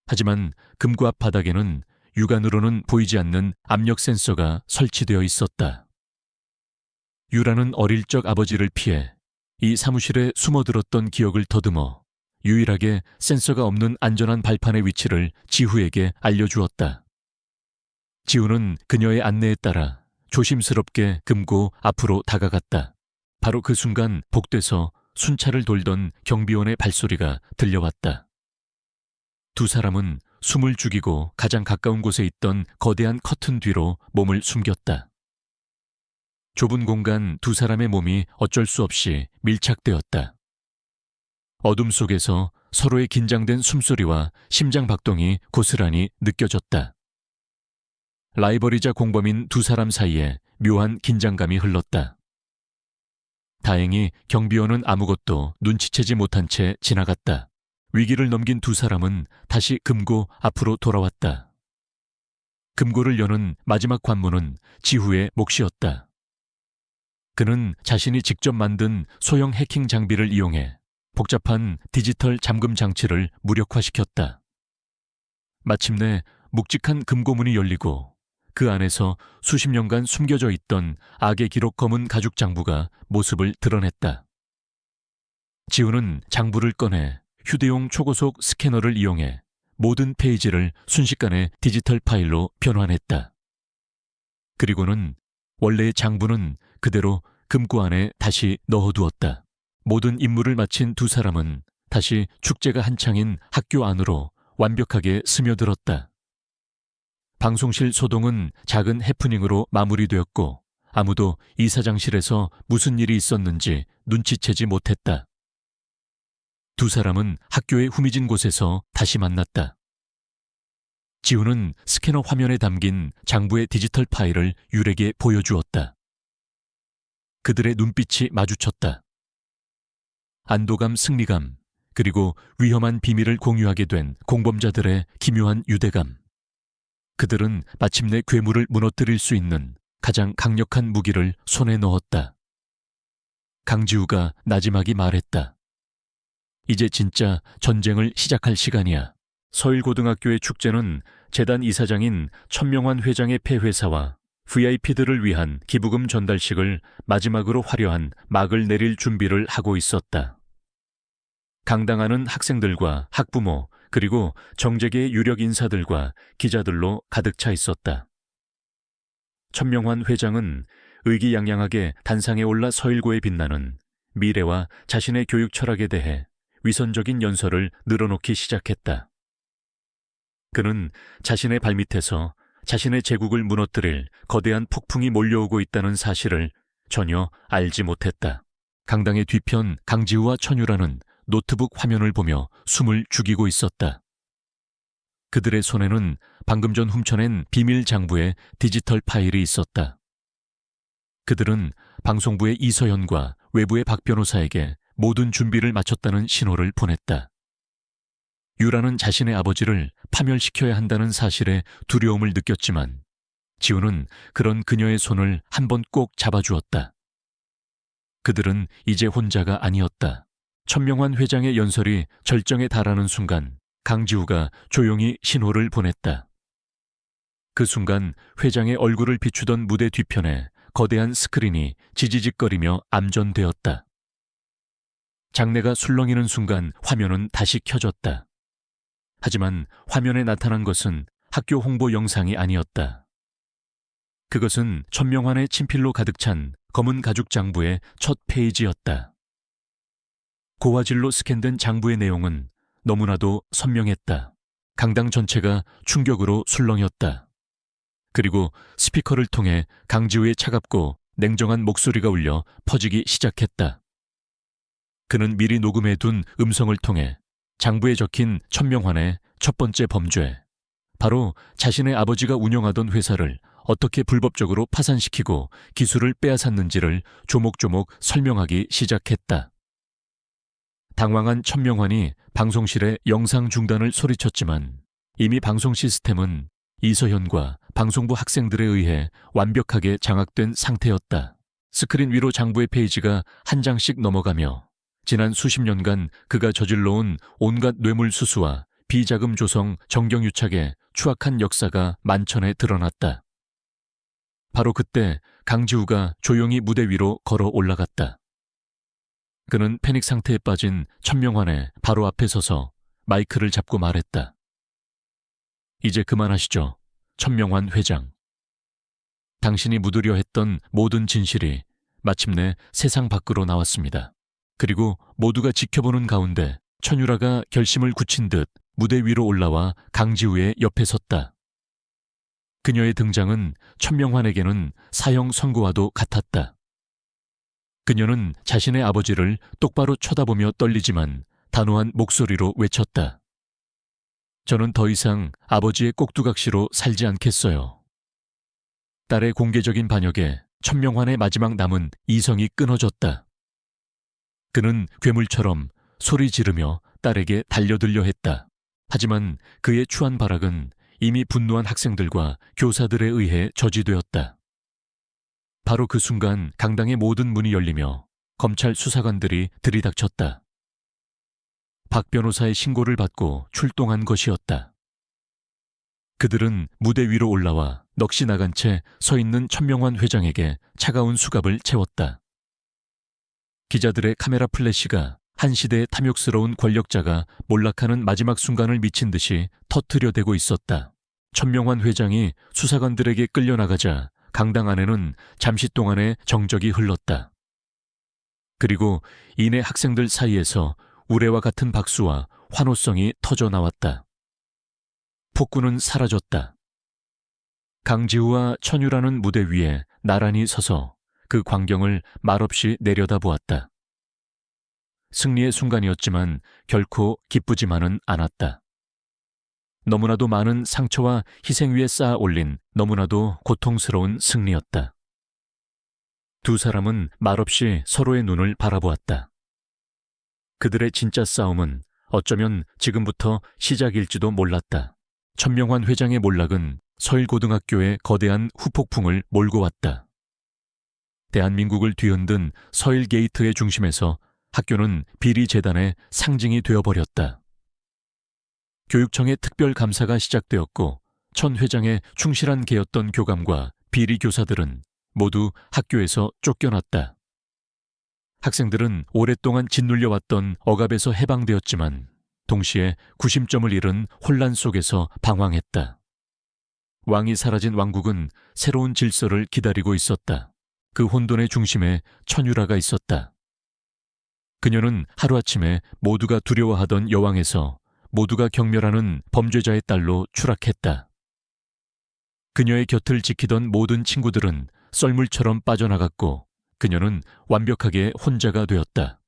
[SPEAKER 1] 하지만 금고 앞 바닥에는 육안으로는 보이지 않는 압력 센서가 설치되어 있었다. 유라는 어릴 적 아버지를 피해 이 사무실에 숨어들었던 기억을 더듬어 유일하게 센서가 없는 안전한 발판의 위치를 지후에게 알려주었다. 지우는 그녀의 안내에 따라 조심스럽게 금고 앞으로 다가갔다. 바로 그 순간 복도에서 순찰을 돌던 경비원의 발소리가 들려왔다. 두 사람은 숨을 죽이고 가장 가까운 곳에 있던 거대한 커튼 뒤로 몸을 숨겼다. 좁은 공간 두 사람의 몸이 어쩔 수 없이 밀착되었다. 어둠 속에서 서로의 긴장된 숨소리와 심장 박동이 고스란히 느껴졌다. 라이벌이자 공범인 두 사람 사이에 묘한 긴장감이 흘렀다. 다행히 경비원은 아무것도 눈치채지 못한 채 지나갔다. 위기를 넘긴 두 사람은 다시 금고 앞으로 돌아왔다. 금고를 여는 마지막 관문은 지후의 몫이었다. 그는 자신이 직접 만든 소형 해킹 장비를 이용해 복잡한 디지털 잠금 장치를 무력화시켰다. 마침내 묵직한 금고문이 열리고 그 안에서 수십 년간 숨겨져 있던 악의 기록 검은 가죽 장부가 모습을 드러냈다. 지우는 장부를 꺼내 휴대용 초고속 스캐너를 이용해 모든 페이지를 순식간에 디지털 파일로 변환했다. 그리고는 원래의 장부는 그대로 금고 안에 다시 넣어두었다. 모든 임무를 마친 두 사람은 다시 축제가 한창인 학교 안으로 완벽하게 스며들었다. 방송실 소동은 작은 해프닝으로 마무리되었고 아무도 이사장실에서 무슨 일이 있었는지 눈치채지 못했다. 두 사람은 학교의 후미진 곳에서 다시 만났다. 지우는 스캐너 화면에 담긴 장부의 디지털 파일을 유에게 보여주었다. 그들의 눈빛이 마주쳤다. 안도감, 승리감, 그리고 위험한 비밀을 공유하게 된 공범자들의 기묘한 유대감. 그들은 마침내 괴물을 무너뜨릴 수 있는 가장 강력한 무기를 손에 넣었다. 강지우가 나지막이 말했다. 이제 진짜 전쟁을 시작할 시간이야. 서일고등학교의 축제는 재단 이사장인 천명환 회장의 폐회사와 VIP들을 위한 기부금 전달식을 마지막으로 화려한 막을 내릴 준비를 하고 있었다. 강당하는 학생들과 학부모 그리고 정재계의 유력 인사들과 기자들로 가득 차 있었다. 천명환 회장은 의기양양하게 단상에 올라 서일고에 빛나는 미래와 자신의 교육 철학에 대해 위선적인 연설을 늘어놓기 시작했다. 그는 자신의 발밑에서 자신의 제국을 무너뜨릴 거대한 폭풍이 몰려오고 있다는 사실을 전혀 알지 못했다. 강당의 뒤편 강지우와 천유라는 노트북 화면을 보며 숨을 죽이고 있었다. 그들의 손에는 방금 전 훔쳐낸 비밀 장부의 디지털 파일이 있었다. 그들은 방송부의 이서연과 외부의 박 변호사에게 모든 준비를 마쳤다는 신호를 보냈다. 유라는 자신의 아버지를 파멸시켜야 한다는 사실에 두려움을 느꼈지만 지우는 그런 그녀의 손을 한 번 꼭 잡아주었다. 그들은 이제 혼자가 아니었다. 천명환 회장의 연설이 절정에 달하는 순간 강지우가 조용히 신호를 보냈다. 그 순간 회장의 얼굴을 비추던 무대 뒤편에 거대한 스크린이 지지직거리며 암전되었다. 장내가 술렁이는 순간 화면은 다시 켜졌다. 하지만 화면에 나타난 것은 학교 홍보 영상이 아니었다. 그것은 천명환의 친필로 가득 찬 검은 가죽 장부의 첫 페이지였다. 고화질로 스캔된 장부의 내용은 너무나도 선명했다. 강당 전체가 충격으로 술렁였다. 그리고 스피커를 통해 강지우의 차갑고 냉정한 목소리가 울려 퍼지기 시작했다. 그는 미리 녹음해둔 음성을 통해 장부에 적힌 천명환의 첫 번째 범죄, 바로 자신의 아버지가 운영하던 회사를 어떻게 불법적으로 파산시키고 기술을 빼앗았는지를 조목조목 설명하기 시작했다. 당황한 천명환이 방송실에 영상 중단을 소리쳤지만 이미 방송 시스템은 이서현과 방송부 학생들에 의해 완벽하게 장악된 상태였다. 스크린 위로 장부의 페이지가 한 장씩 넘어가며 지난 수십 년간 그가 저질러온 온갖 뇌물수수와 비자금 조성 정경유착의 추악한 역사가 만천에 드러났다. 바로 그때 강지우가 조용히 무대 위로 걸어 올라갔다. 그는 패닉 상태에 빠진 천명환의 바로 앞에 서서 마이크를 잡고 말했다. 이제 그만하시죠, 천명환 회장. 당신이 묻으려 했던 모든 진실이 마침내 세상 밖으로 나왔습니다. 그리고 모두가 지켜보는 가운데 천유라가 결심을 굳힌 듯 무대 위로 올라와 강지우의 옆에 섰다. 그녀의 등장은 천명환에게는 사형 선고와도 같았다. 그녀는 자신의 아버지를 똑바로 쳐다보며 떨리지만 단호한 목소리로 외쳤다. 저는 더 이상 아버지의 꼭두각시로 살지 않겠어요. 딸의 공개적인 반역에 천명환의 마지막 남은 이성이 끊어졌다. 그는 괴물처럼 소리 지르며 딸에게 달려들려 했다. 하지만 그의 추한 발악은 이미 분노한 학생들과 교사들에 의해 저지되었다. 바로 그 순간 강당의 모든 문이 열리며 검찰 수사관들이 들이닥쳤다. 박 변호사의 신고를 받고 출동한 것이었다. 그들은 무대 위로 올라와 넋이 나간 채 서 있는 천명환 회장에게 차가운 수갑을 채웠다. 기자들의 카메라 플래시가 한 시대의 탐욕스러운 권력자가 몰락하는 마지막 순간을 미친 듯이 터뜨려대고 있었다. 천명환 회장이 수사관들에게 끌려나가자 강당 안에는 잠시 동안의 정적이 흘렀다. 그리고 이내 학생들 사이에서 우레와 같은 박수와 환호성이 터져 나왔다. 폭군은 사라졌다. 강지우와 천유라는 무대 위에 나란히 서서 그 광경을 말없이 내려다보았다. 승리의 순간이었지만 결코 기쁘지만은 않았다. 너무나도 많은 상처와 희생 위에 쌓아 올린 너무나도 고통스러운 승리였다. 두 사람은 말없이 서로의 눈을 바라보았다. 그들의 진짜 싸움은 어쩌면 지금부터 시작일지도 몰랐다. 천명환 회장의 몰락은 서일고등학교의 거대한 후폭풍을 몰고 왔다. 대한민국을 뒤흔든 서일게이트의 중심에서 학교는 비리재단의 상징이 되어버렸다. 교육청의 특별감사가 시작되었고 천 회장의 충실한 개였던 교감과 비리 교사들은 모두 학교에서 쫓겨났다. 학생들은 오랫동안 짓눌려왔던 억압에서 해방되었지만 동시에 구심점을 잃은 혼란 속에서 방황했다. 왕이 사라진 왕국은 새로운 질서를 기다리고 있었다. 그 혼돈의 중심에 천유라가 있었다. 그녀는 하루아침에 모두가 두려워하던 여왕에서 모두가 경멸하는 범죄자의 딸로 추락했다. 그녀의 곁을 지키던 모든 친구들은 썰물처럼 빠져나갔고 그녀는 완벽하게 혼자가 되었다.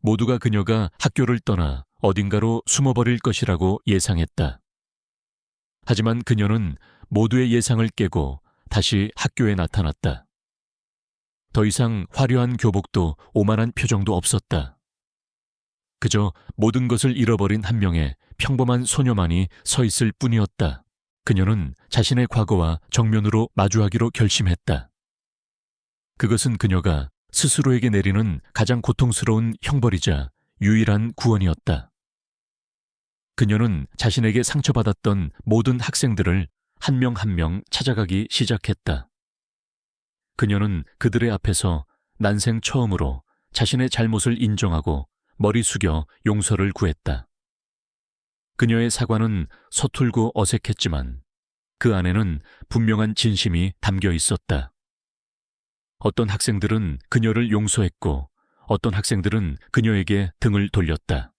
[SPEAKER 1] 모두가 그녀가 학교를 떠나 어딘가로 숨어버릴 것이라고 예상했다. 하지만 그녀는 모두의 예상을 깨고 다시 학교에 나타났다. 더 이상 화려한 교복도 오만한 표정도 없었다. 그저 모든 것을 잃어버린 한 명의 평범한 소녀만이 서 있을 뿐이었다. 그녀는 자신의 과거와 정면으로 마주하기로 결심했다. 그것은 그녀가 스스로에게 내리는 가장 고통스러운 형벌이자 유일한 구원이었다. 그녀는 자신에게 상처받았던 모든 학생들을 한 명 한 명 찾아가기 시작했다. 그녀는 그들의 앞에서 난생 처음으로 자신의 잘못을 인정하고 머리 숙여 용서를 구했다. 그녀의 사과는 서툴고 어색했지만 그 안에는 분명한 진심이 담겨 있었다. 어떤 학생들은 그녀를 용서했고 어떤 학생들은 그녀에게 등을 돌렸다.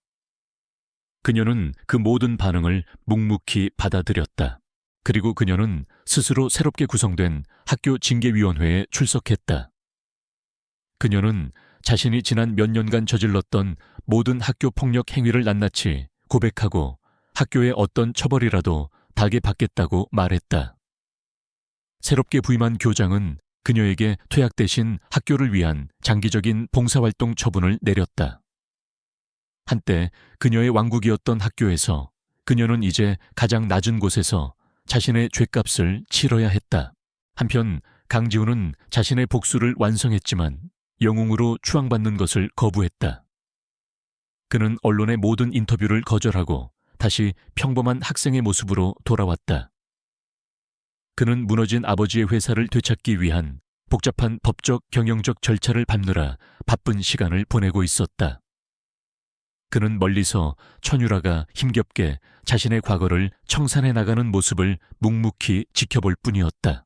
[SPEAKER 1] 그녀는 그 모든 반응을 묵묵히 받아들였다. 그리고 그녀는 스스로 새롭게 구성된 학교 징계위원회에 출석했다. 그녀는 자신이 지난 몇 년간 저질렀던 모든 학교 폭력 행위를 낱낱이 고백하고 학교의 어떤 처벌이라도 달게 받겠다고 말했다. 새롭게 부임한 교장은 그녀에게 퇴학 대신 학교를 위한 장기적인 봉사활동 처분을 내렸다. 한때 그녀의 왕국이었던 학교에서 그녀는 이제 가장 낮은 곳에서 자신의 죗값을 치러야 했다. 한편 강지우는 자신의 복수를 완성했지만 영웅으로 추앙받는 것을 거부했다. 그는 언론의 모든 인터뷰를 거절하고 다시 평범한 학생의 모습으로 돌아왔다. 그는 무너진 아버지의 회사를 되찾기 위한 복잡한 법적 경영적 절차를 밟느라 바쁜 시간을 보내고 있었다. 그는 멀리서 천유라가 힘겹게 자신의 과거를 청산해 나가는 모습을 묵묵히 지켜볼 뿐이었다.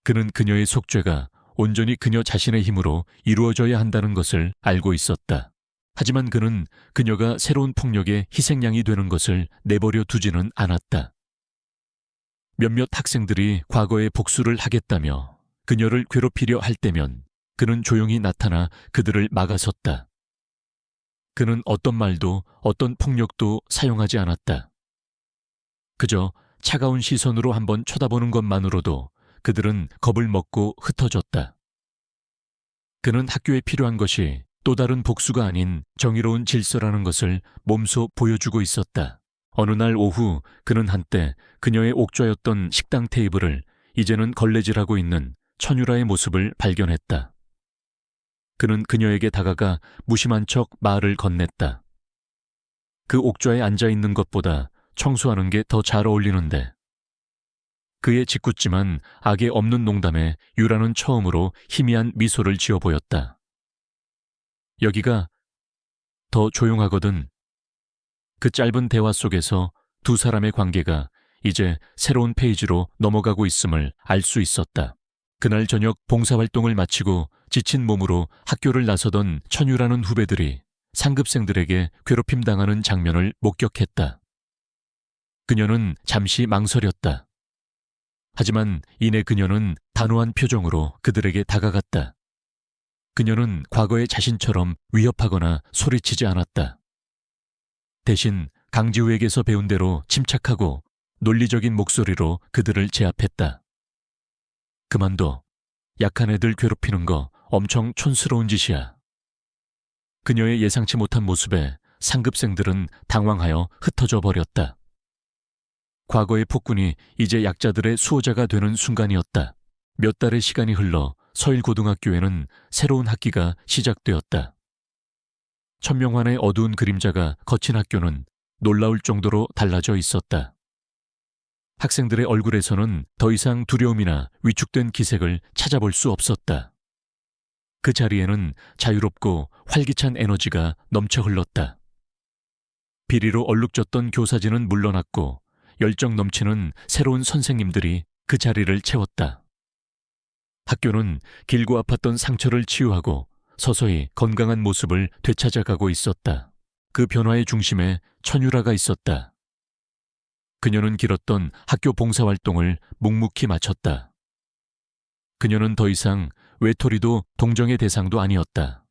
[SPEAKER 1] 그는 그녀의 속죄가 온전히 그녀 자신의 힘으로 이루어져야 한다는 것을 알고 있었다. 하지만 그는 그녀가 새로운 폭력의 희생양이 되는 것을 내버려 두지는 않았다. 몇몇 학생들이 과거에 복수를 하겠다며 그녀를 괴롭히려 할 때면 그는 조용히 나타나 그들을 막아섰다. 그는 어떤 말도 어떤 폭력도 사용하지 않았다. 그저 차가운 시선으로 한번 쳐다보는 것만으로도 그들은 겁을 먹고 흩어졌다. 그는 학교에 필요한 것이 또 다른 복수가 아닌 정의로운 질서라는 것을 몸소 보여주고 있었다. 어느 날 오후 그는 한때 그녀의 옥좌였던 식당 테이블을 이제는 걸레질하고 있는 천유라의 모습을 발견했다. 그는 그녀에게 다가가 무심한 척 말을 건넸다. 그 옥좌에 앉아있는 것보다 청소하는 게 더 잘 어울리는데. 그의 짓궂지만 악에 없는 농담에 유라는 처음으로 희미한 미소를 지어 보였다. 여기가 더 조용하거든. 그 짧은 대화 속에서 두 사람의 관계가 이제 새로운 페이지로 넘어가고 있음을 알 수 있었다. 그날 저녁 봉사활동을 마치고 지친 몸으로 학교를 나서던 천유라는 후배들이 상급생들에게 괴롭힘당하는 장면을 목격했다. 그녀는 잠시 망설였다. 하지만 이내 그녀는 단호한 표정으로 그들에게 다가갔다. 그녀는 과거의 자신처럼 위협하거나 소리치지 않았다. 대신 강지우에게서 배운 대로 침착하고 논리적인 목소리로 그들을 제압했다. 그만둬. 약한 애들 괴롭히는 거 엄청 촌스러운 짓이야. 그녀의 예상치 못한 모습에 상급생들은 당황하여 흩어져 버렸다. 과거의 폭군이 이제 약자들의 수호자가 되는 순간이었다. 몇 달의 시간이 흘러 서일고등학교에는 새로운 학기가 시작되었다. 천명환의 어두운 그림자가 거친 학교는 놀라울 정도로 달라져 있었다. 학생들의 얼굴에서는 더 이상 두려움이나 위축된 기색을 찾아볼 수 없었다. 그 자리에는 자유롭고 활기찬 에너지가 넘쳐 흘렀다. 비리로 얼룩졌던 교사진은 물러났고 열정 넘치는 새로운 선생님들이 그 자리를 채웠다. 학교는 길고 아팠던 상처를 치유하고 서서히 건강한 모습을 되찾아가고 있었다. 그 변화의 중심에 천유라가 있었다. 그녀는 길었던 학교 봉사활동을 묵묵히 마쳤다. 그녀는 더 이상 외톨이도 동정의 대상도 아니었다.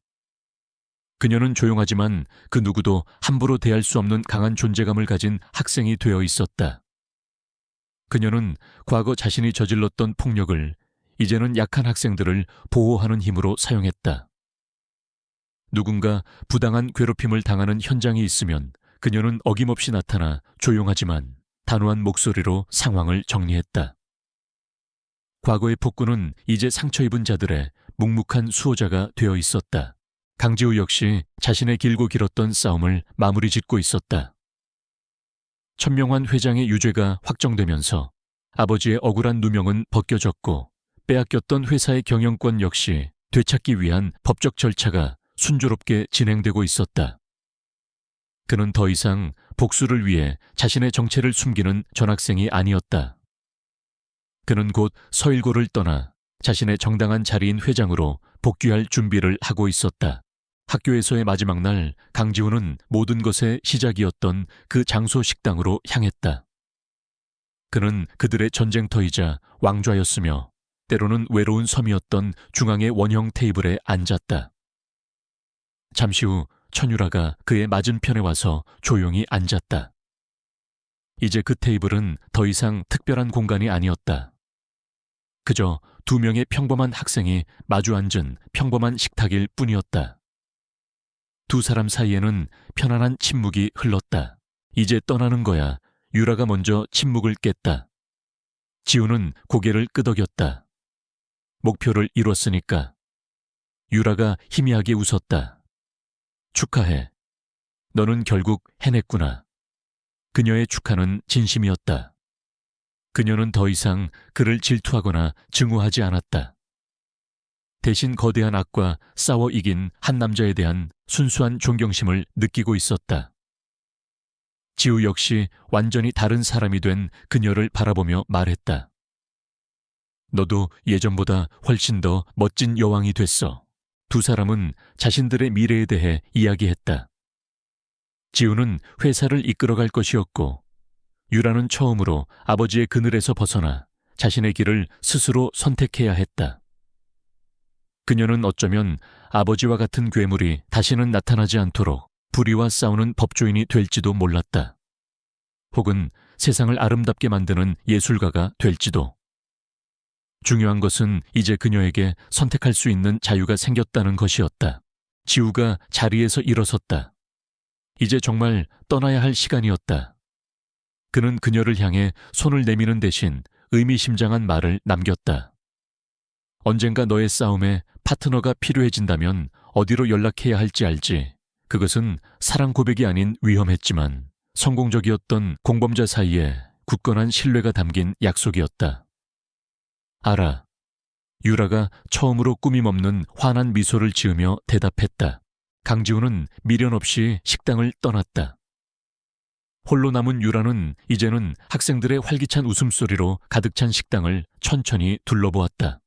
[SPEAKER 1] 그녀는 조용하지만 그 누구도 함부로 대할 수 없는 강한 존재감을 가진 학생이 되어 있었다. 그녀는 과거 자신이 저질렀던 폭력을 이제는 약한 학생들을 보호하는 힘으로 사용했다. 누군가 부당한 괴롭힘을 당하는 현장이 있으면 그녀는 어김없이 나타나 조용하지만 단호한 목소리로 상황을 정리했다. 과거의 폭군은 이제 상처 입은 자들의 묵묵한 수호자가 되어 있었다. 강지우 역시 자신의 길고 길었던 싸움을 마무리 짓고 있었다. 천명환 회장의 유죄가 확정되면서 아버지의 억울한 누명은 벗겨졌고 빼앗겼던 회사의 경영권 역시 되찾기 위한 법적 절차가 순조롭게 진행되고 있었다. 그는 더 이상 복수를 위해 자신의 정체를 숨기는 전학생이 아니었다. 그는 곧 서일고를 떠나 자신의 정당한 자리인 회장으로 복귀할 준비를 하고 있었다. 학교에서의 마지막 날 강지우는 모든 것의 시작이었던 그 장소 식당으로 향했다. 그는 그들의 전쟁터이자 왕좌였으며 때로는 외로운 섬이었던 중앙의 원형 테이블에 앉았다. 잠시 후 천유라가 그의 맞은편에 와서 조용히 앉았다. 이제 그 테이블은 더 이상 특별한 공간이 아니었다. 그저 두 명의 평범한 학생이 마주 앉은 평범한 식탁일 뿐이었다. 두 사람 사이에는 편안한 침묵이 흘렀다. 이제 떠나는 거야. 유라가 먼저 침묵을 깼다. 지우는 고개를 끄덕였다. 목표를 이뤘으니까. 유라가 희미하게 웃었다. 축하해. 너는 결국 해냈구나. 그녀의 축하는 진심이었다. 그녀는 더 이상 그를 질투하거나 증오하지 않았다. 대신 거대한 악과 싸워 이긴 한 남자에 대한 순수한 존경심을 느끼고 있었다. 지우 역시 완전히 다른 사람이 된 그녀를 바라보며 말했다. 너도 예전보다 훨씬 더 멋진 여왕이 됐어. 두 사람은 자신들의 미래에 대해 이야기했다. 지우는 회사를 이끌어갈 것이었고 유라는 처음으로 아버지의 그늘에서 벗어나 자신의 길을 스스로 선택해야 했다. 그녀는 어쩌면 아버지와 같은 괴물이 다시는 나타나지 않도록 불의와 싸우는 법조인이 될지도 몰랐다. 혹은 세상을 아름답게 만드는 예술가가 될지도. 중요한 것은 이제 그녀에게 선택할 수 있는 자유가 생겼다는 것이었다. 지우가 자리에서 일어섰다. 이제 정말 떠나야 할 시간이었다. 그는 그녀를 향해 손을 내미는 대신 의미심장한 말을 남겼다. 언젠가 너의 싸움에 파트너가 필요해진다면 어디로 연락해야 할지 알지. 그것은 사랑 고백이 아닌 위험했지만 성공적이었던 공범자 사이에 굳건한 신뢰가 담긴 약속이었다. 알아. 유라가 처음으로 꾸밈 없는 환한 미소를 지으며 대답했다. 강지우는 미련 없이 식당을 떠났다. 홀로 남은 유라는 이제는 학생들의 활기찬 웃음소리로 가득 찬 식당을 천천히 둘러보았다.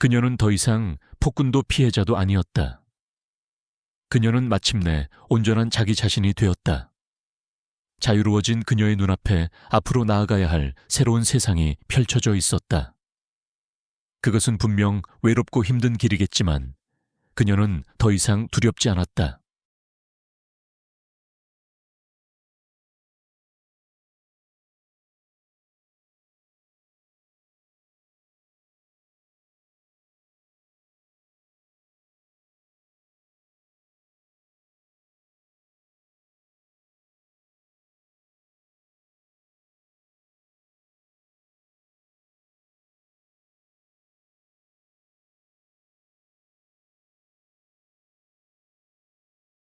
[SPEAKER 1] 그녀는 더 이상 폭군도 피해자도 아니었다. 그녀는 마침내 온전한 자기 자신이 되었다. 자유로워진 그녀의 눈앞에 앞으로 나아가야 할 새로운 세상이 펼쳐져 있었다. 그것은 분명 외롭고 힘든 길이겠지만 그녀는 더 이상 두렵지 않았다.